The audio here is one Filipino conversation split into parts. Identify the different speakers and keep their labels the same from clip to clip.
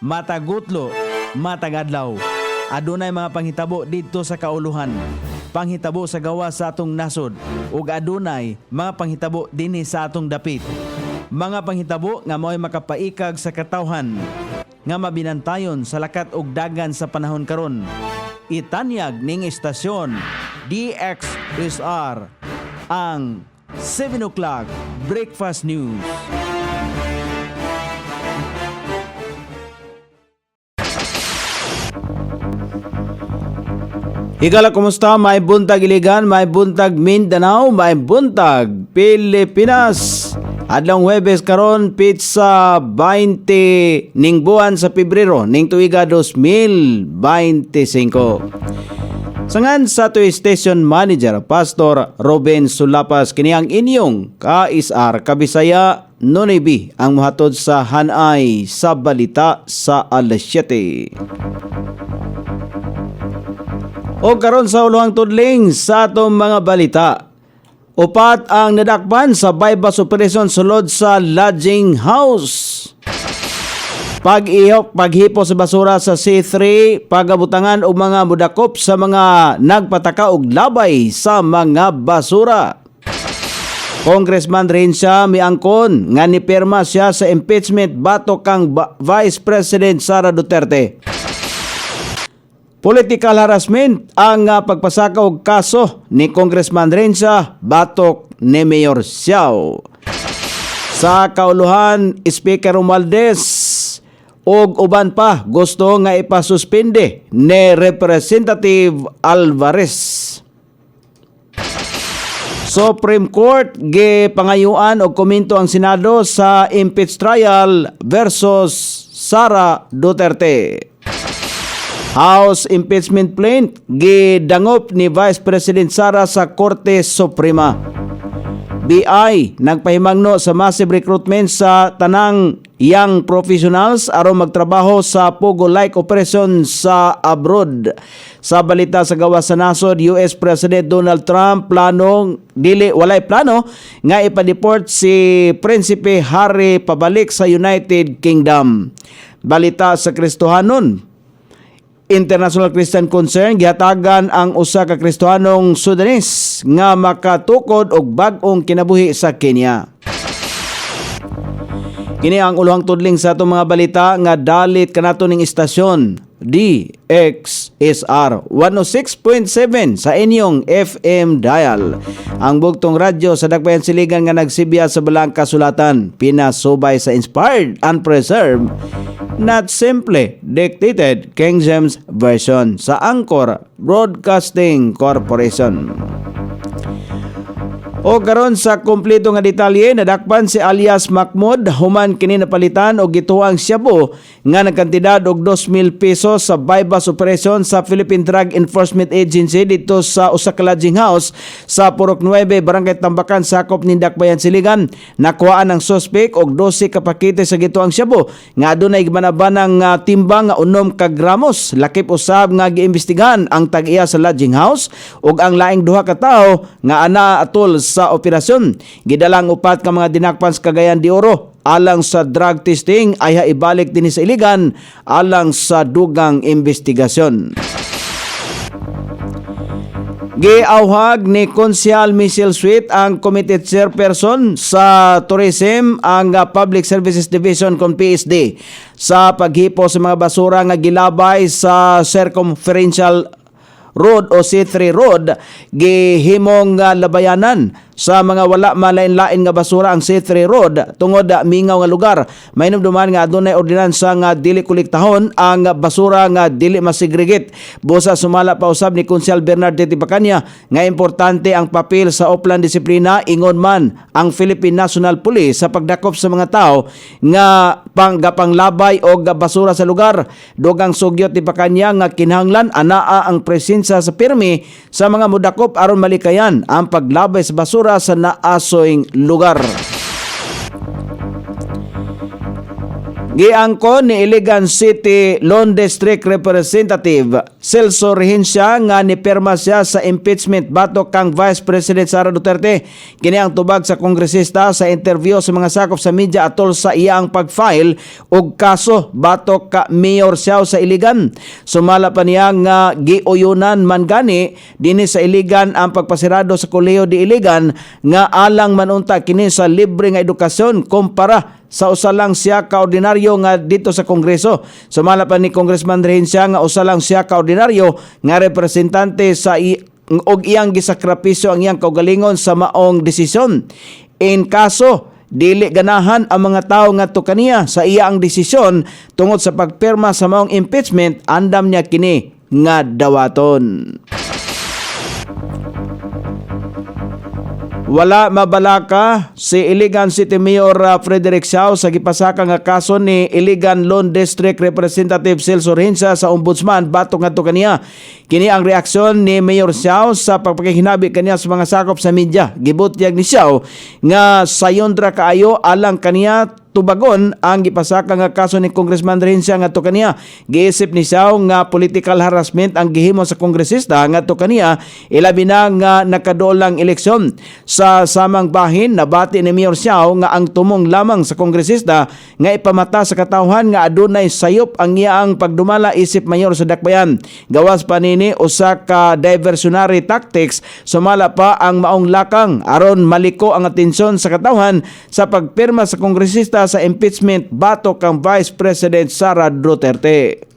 Speaker 1: matagutlo, matagadlaw. Adunay mga panghitabo didto sa kauluhan, panghitabo sa gawa sa atong nasod, ug adunay mga panghitabo dinhi sa atong dapit. Mga panghitabo nga mao'y makapaikag sa katawhan, nga mabinantayon sa lakat ug dagan sa panahon karon. Itanyag ning istasyon DXSR ang 7 o'clock Breakfast News. Higala, kumusta? May buntag Iligan, may buntag Mindanao, may buntag Pilipinas. Adlong Huwebes karon pizza 20 ning buwan sa Pebrero ning tuiga 2025. Sangan sa to station manager Pastor Ruben Sulapas kini ang inyong KSR Kabisaya Nonibi ang muhatod sa hanay sa balita sa alas 7. O karon sa uluhang tudling sa atong mga balita. Upat ang nadakpan sa bypass operation sulod sa lodging house. Paghipo sa basura sa C3, pagabutangan og mga mudakop sa mga nagpataka og labay sa mga basura. Congressman Rensha miangkon nga nipirma siya sa impeachment batok kang Vice President Sara Duterte. Political harassment ang pagpasaka og kaso ni Congressman Rensha batok ni Mayor Xiao. Sa kauluhan, Speaker Romualdez og uban pa gusto nga ipasuspende ni Representative Alvarez. Supreme Court gipangayuan og komento ang Senado sa impeach trial versus Sara Duterte. House impeachment plaint gidangop ni Vice President Sara sa Korte Suprema. BI nagpahimangno sa massive recruitment sa tanang young professionals aron magtrabaho sa Pogo-like operation sa abroad. Sa balita sa gawas sa nasod, US President Donald Trump walay plano nga ipa-deport si Prinsipe Harry pabalik sa United Kingdom. Balita sa Kristohanon, International Christian Concern gihatagan ang usa ka Kristohanong Sudanese nga makatukod og bag-ong kinabuhi sa Kenya. Kini ang uluhang tudling sa atong mga balita nga dalit kanato ning istasyon DXSR 106.7 sa inyong FM dial. Ang bugtong radyo sa Dakbayan Siligan nga nagsibiya sa balang kasulatan, pinasubay sa inspired and preserved, not simply dictated King James Version sa Anchor Broadcasting Corporation. O karon sa kumpleto nga detalye, nadakpan si alias Mahmoud human kini napalitan og gituang Shabu nga nagkantidad og 2,000 pesos sa bypass operation sa Philippine Drug Enforcement Agency dito sa usa ka lodging house sa Purok 9, Barangay Tambakan, sakop ni Dakbayan Siligan. Nakuhaan ang suspek og 12 ka pakete sa gituang Shabu nga adunay gibanabanang timbang nga 6 ka gramos. Lakip usab nga giimbestigahan ang tag-iya sa lodging house ug ang laing duha ka tawo nga ana atol sa operasyon. Gidalang upat ka mga dinakpan sa Cagayan de Oro alang sa drug testing ay ibalik din sa Iligan alang sa dugang investigasyon. Giauhag ni Konsyal Michelle Sweet ang Committee Chairperson sa Tourism ang Public Services Division kung PSD sa paghipo sa mga basura nga gilabay sa Circumferential Road o C3 Road. Gihimong labayanan sa mga wala malain-lain nga basura ang C3 Road tungod mingaw nga lugar. May numduman nga adunay ordinansa nga dili kolektahon ang basura nga dili masegregate. Busa sumala pa usab ni Konsyal Bernard Titipacania nga importante ang papel sa oplan disiplina ingon man ang Philippine National Police sa pagdakop sa mga tao nga panglabay og basura sa lugar. Dugang sugyot ni Pacania nga kinahanglan anaa ang presensya sa pirmi sa mga mudakop aron malikayan ang paglabay sa basura sa naasoing lugar. Giangko ni Iligan City Lone District Representative Celso Rehencia nga nipirma siya sa impeachment batok kang Vice President Sara Duterte. Kini ang tubag sa kongresista sa interview sa mga sakop sa media atol sa iyang pag-file og kaso batok ka Mayor Siao sa Iligan. Sumala pa niya nga giuyunan man gani dinhi sa Iligan ang pagpasirado sa Kolehiyo di Iligan nga alang manunta kini sa libre nga edukasyon kumpara sa usa lang siya ka ordinaryo nga dito sa Kongreso. Sumala pa ni Congressman Rehencia nga usa lang siya ka ordinaryo nga representante sa og iyang gisakripisyo ang iyang kaugalingon sa maong desisyon. In kaso dili ganahan ang mga tawo ngadto kaniya sa iya ang desisyon tungod sa pagpirma sa maong impeachment, andam niya kini nga dawaton. Wala mabalaka si Iligan City Mayor Frederick Siao sa gipasaka nga kaso ni Iligan Lone District Representative Celso Rehencia sa Ombudsman batok ngadto kaniya. Kini ang reaksyon ni Mayor Siao sa pagpakihinabi kaniya sa mga sakop sa media. Gibutyag ni Siao nga sayondra kaayo alang kaniya tubagon ang gipasaka nga kaso ni Congressman Rehencia ngadto kaniya. Giisip ni Siao nga political harassment ang gihimo sa kongresista ngadto kaniya ilabi na nga nakaduolang eleksyon. Sa samang bahin nabati ni Mayor Siao nga ang tumong lamang sa kongresista nga ipamata sa katawhan nga adunay sayop ang iyaang pagdumala isip mayor sa dakbayan. Gawas pa nini usa ka diversionary tactics, sumala pa ang maong lakang aron maliko ang atensyon sa katawhan sa pagpirma sa kongresista sa impeachment batok kang Vice President Sara Duterte.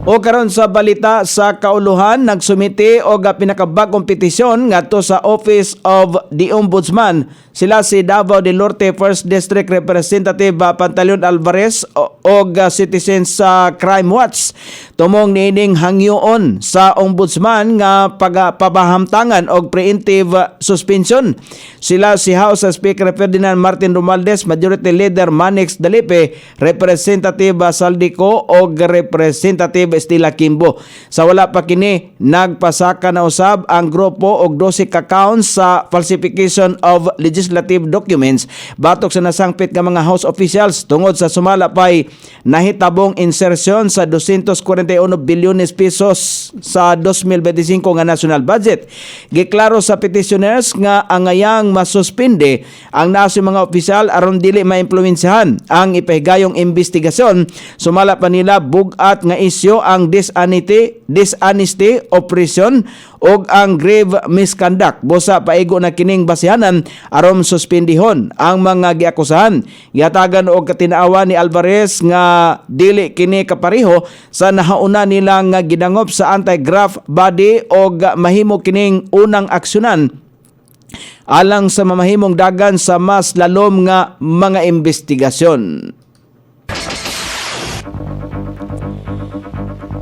Speaker 1: O karon sa balita sa kauluhan, nagsumiti og pinakabagong petisyon ngadto sa Office of the Ombudsman. Sila si Davao del Norte 1st District Representative Pantaleon Alvarez og citizens sa Crime Watch. Tumong niining hangyoon sa Ombudsman nga pabahamtangan og preemptive suspension. Sila si House Speaker Ferdinand Martin Romualdez, Majority Leader Manix Dalipe, Representative Saldico og Representative Estela Kimbo. Sa wala pa kini nagpasaka na usab ang grupo og 12 ka counts sa falsification of legislative documents batok sa nasangpit nga mga House officials tungod sa sumala pay nahitabong insertion sa 241 bilyones pesos sa 2025 nga national budget. Giklaro sa petitioners nga angayang masuspinde ang naso mga opisyal aron dili maimpluwensyahan ang ipahigayong investigasyon. Sumala pa nila bugat nga isyu ang dishonesty operation og ang grave misconduct. Busa paigo na kining basihanan aron suspendihon ang mga giakusahan. Giatagan og katinaawa ni Alvarez nga dili kini kapareho sa nahauna nila nga gidangop sa anti-graft body og mahimo kining unang aksyonan alang sa mamahimong dagan sa mas lalom nga mga investigasyon.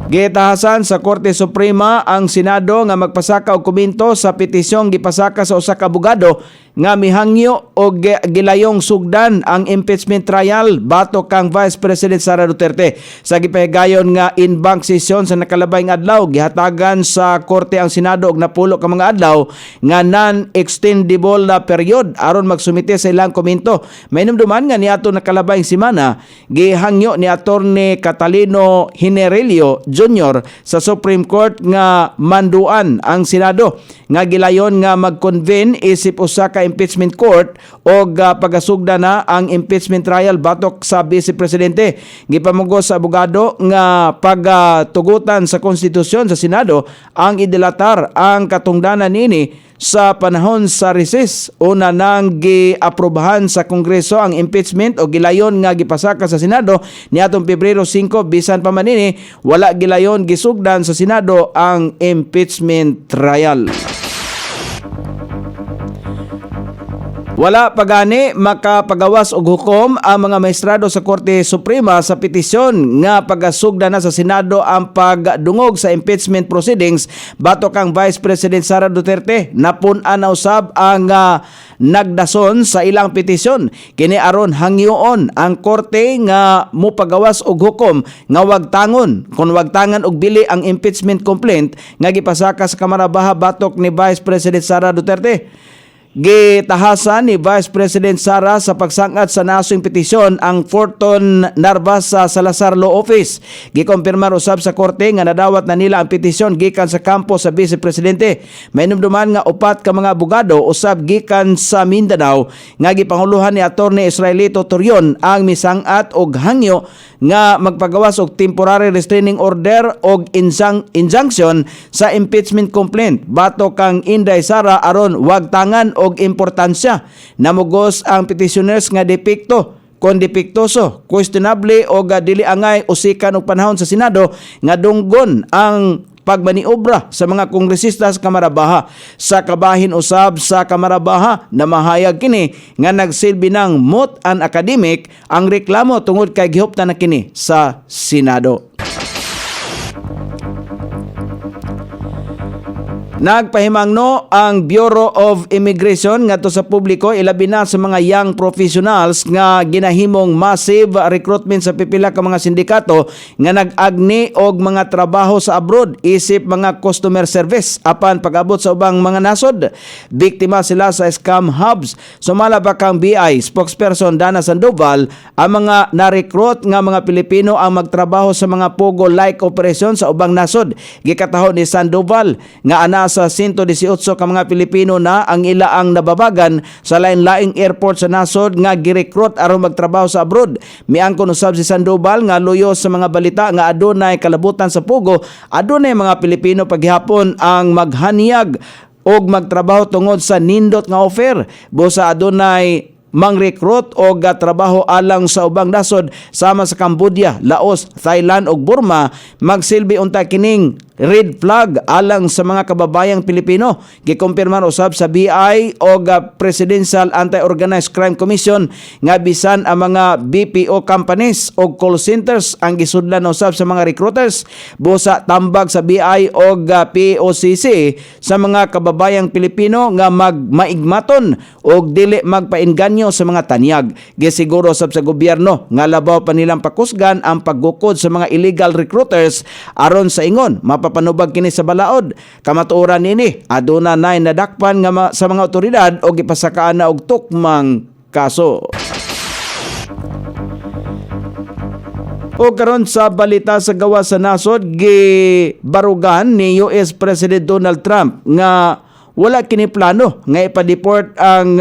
Speaker 1: Gitahasan sa Korte Suprema ang Senado nga magpasaka og komento sa petisyong gipasaka sa usa ka abogado nga mihangyo og gilayong sugdan ang impeachment trial batok kang Vice President Sara Duterte. Sa gipahigayon nga in-bank session sa nakalabay nga adlaw, gihatagan sa Korte ang Senado og napulo ka mga adlaw nga non-extendable na period aron magsumite sa ilang komento. Mainumduman nga niadto nakalabay semana gihangyo ni Attorney Catalino Hinerelio Jr. sa Supreme Court nga manduan ang Senado nga gilayon nga mag-convene isip usa ka impeachment court og pagasugda na ang impeachment trial batok sa Vice Presidente. Gipamugos sa abogado nga pagtugutan sa konstitusyon sa Senado ang idilatar ang katungdanan nini sa panahon sa recess. Una nang giaprobahan sa Kongreso ang impeachment o gilayon nga gipasaka sa Senado niadtong Pebrero 5 bisan pa man ini wala gilayon gisugdan sa Senado ang impeachment trial. Wala pagani makapagawas og hukom ang mga maestrado sa Korte Suprema sa petisyon nga pagasugda na sa Senado ang pagdungog sa impeachment proceedings batok kang Vice President Sara Duterte. Napun-an na usab ang nagdason sa ilang petisyon. Kini aron hangyoon ang korte nga mupagawas og hukom nga wag tangon kun wag tangan og bili ang impeachment complaint nga gipasaka sa Kamara Baha batok ni Vice President Sara Duterte. Gitahasan ni Vice President Sara sa pagsangad sa nasong petisyon ang Forton Narvas sa Salazar Law Office. Gikompirmar usab sa korte nga nadawat na nila ang petisyon gikan sa kampo sa Vice Presidente. May numduman nga upat ka mga abogado usab gikan sa Mindanao nga gipanguluhan ni Attorney Israelito Torion ang misangat og hangyo nga magpagawas og temporary restraining order og injunction sa impeachment complaint batok kang Inday Sara aron wag tangan og importansya. Namugos ang petitioners nga depekto kon depektoso, questionable o dili angay usikan og panahon sa Senado nga dunggon ang pagmaniobra sa mga kongresista sa Kamara Baha. Sa kabahin usab sa Kamara Baha na mahayag kini nga nagsilbi ng moot and academic ang reklamo tungod kay gihuptan na kini sa Senado. Nagpahimangno ang Bureau of Immigration ngadto sa publiko ilabi na sa mga young professionals nga ginahimong massive recruitment sa pipila ka mga sindikato nga nag-agni og mga trabaho sa abroad isip mga customer service apan pag-abot sa ubang mga nasod. Biktima sila sa scam hubs. Sumala pa kang BI spokesperson Dana Sandoval, ang mga na-recruit nga mga Pilipino ang magtrabaho sa mga Pogo-like operation sa ubang nasod. Gikataho ni Sandoval nga ana sa 118 ka mga Pilipino na ang ilaang nababagan sa lain-laing airport sa nasod nga girecruit aron magtrabaho sa abroad. Miangkon usab si Sandoval nga luyo sa mga balita nga adunay kalabutan sa Pogo, adunay mga Pilipino paghihapon ang maghanyag og magtrabaho tungod sa nindot nga offer. Busa adunay mang-recruit o trabaho alang sa ubang nasod sama sa Cambodia, Laos, Thailand ug Burma. Magsilbi unta kining red flag alang sa mga kababayang Pilipino. Gikumpirman usab sa BI o Presidential Anti-Organized Crime Commission nga bisan ang mga BPO companies o call centers ang gisudlan usab sa mga recruiters. Busa tambag sa BI o POCC sa mga kababayang Pilipino nga magmaigmaton o dili magpainganyo sa mga tanyag. Gisiguro usab sa gobyerno nga labaw pa nilang pakusgan ang paggukod sa mga illegal recruiters aron sa ingon papanubag kini sa balaod. Kamatuoran nini aduna nay nadakpan nga sa mga otoridad o gipasakaan na og tukmang kaso. O karon sa balita sa gawa sa nasod, gibarugan ni US President Donald Trump nga wala kini plano nga ipa-deport ang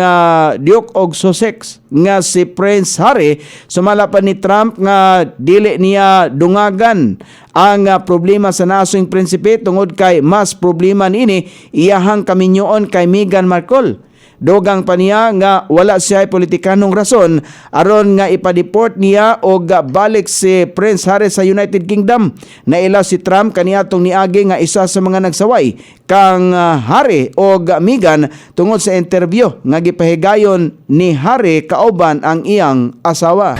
Speaker 1: Duke of Sussex nga si Prince Harry. Sumala pa ni Trump nga dili niya dungagan ang problema sa nasong prinsipe tungod kay mas problema niini iyahang kaminyoon kay Meghan Markle. Dogang pa niya nga wala siya politikanong rason aron nga ipa-deport niya o balik si Prince Harry sa United Kingdom. Naila si Trump kaniadtong niagi nga isa sa mga nagsaway kang Harry o Meghan tungod sa interview nga gipahigayon ni Harry kauban ang iyang asawa.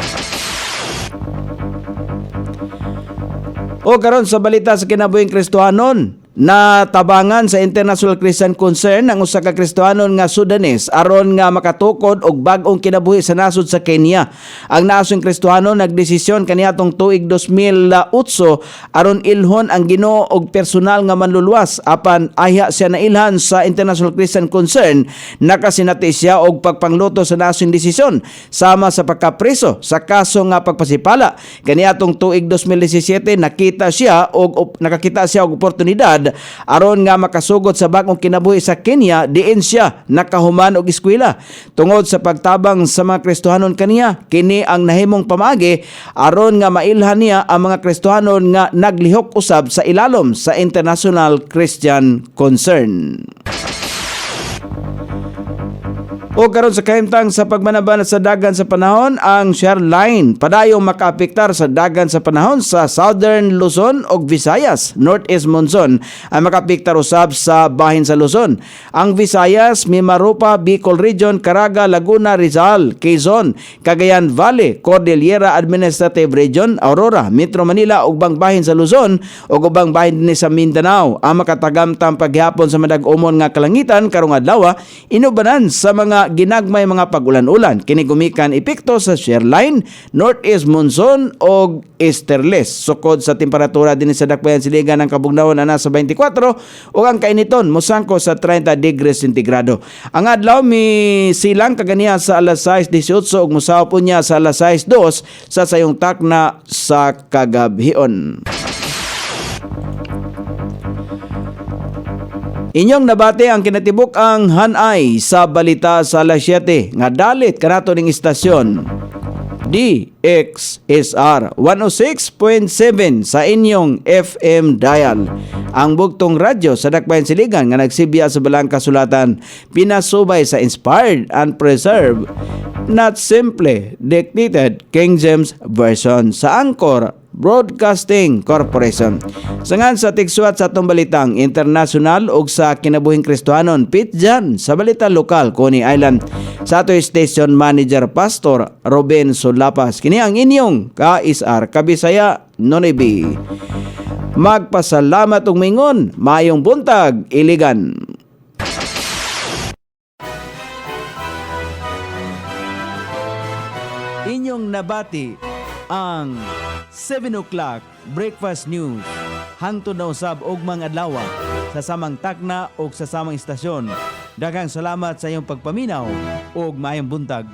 Speaker 1: O karon sa balita sa kinabuhing Kristohanon, natabangan sa International Christian Concern ang usa ka Kristohanon nga Sudanese aron nga makatukod og bag-ong kinabuhi sa nasod sa Kenya. Ang nasong Kristohanon nagdesisyon kaniadtong tuig 2008 aron ilhon ang Ginoo og personal nga manluluwas apan ahya siya nailhan sa International Christian Concern. Nakasinati siya og pagpangluto sa nasong desisyon sama sa pagkapreso sa kaso nga pagpasipala. Kaniadtong tuig 2017 nakakita siya og oportunidad aron nga makasugod sa bagong kinabuhi sa Kenya diin siya nakahuman og eskwela. Tungod sa pagtabang sa mga Kristohanon kaniya, kini ang nahimong pamaagi aron nga mailhan niya ang mga Kristohanon nga naglihok usab sa ilalom sa International Christian Concern. O karon sa kahimtang sa pagmanaban sa dagan sa panahon, ang shear line padayong makaapektar sa dagan sa panahon sa Southern Luzon ug Visayas. Northeast monsoon ang makaapektar usab sa bahin sa Luzon. Ang Visayas, Mimaropa, Bicol Region, Caraga, Laguna, Rizal, Quezon, Cagayan Valley, Cordillera Administrative Region, Aurora, Metro Manila ug ubang bahin sa Luzon ug ubang bahin dinhi sa Mindanao ang makatagamtang paghihapon sa madag-umon nga kalangitan karong adlaw inubanan sa mga nga ginagmay mga pag-ulan-ulan. Kini gumikan epekto sa shear line, northeast monsoon o easterlies. Sukod sa temperatura din sa dakbayan siligan ng kabugnawan na nasa 24 o ang kainiton mosangko sa 30 degrees centigrado. Ang adlaw mi silang kaganiya sa alas 6:18 ug mosaw po niya sa alas 6:02 sa sayong takna sa kagabhion. Inyong nabati ang kinatibuk ang hanay sa balita sa alas 7 nga dalit kanato ning istasyon DXSR 106.7 sa inyong FM dial. Ang bugtong radyo sa dakbayan siligan nga nagsibya sa balang kasulatan pinasubay sa inspired and preserved, not simply dictated King James Version sa Anchor Broadcasting Corporation. Sangan sa tigsuat sa atong balitang international ug sa kinabuhing Kristohanon, pitjan sa balita lokal Coney Island. Sa ato station manager Pastor Ruben Solapas. Kini ang inyong ka-isar Kabisaya Nonibi. Magpasalamat ug mingon, mayong buntag, Iligan. Inyong nabati ang 7 o'clock breakfast news hangtod na usab og mga adlaw sa samang takna o sa samang istasyon. Daghang salamat sa iyong pagpaminaw ug maayong buntag.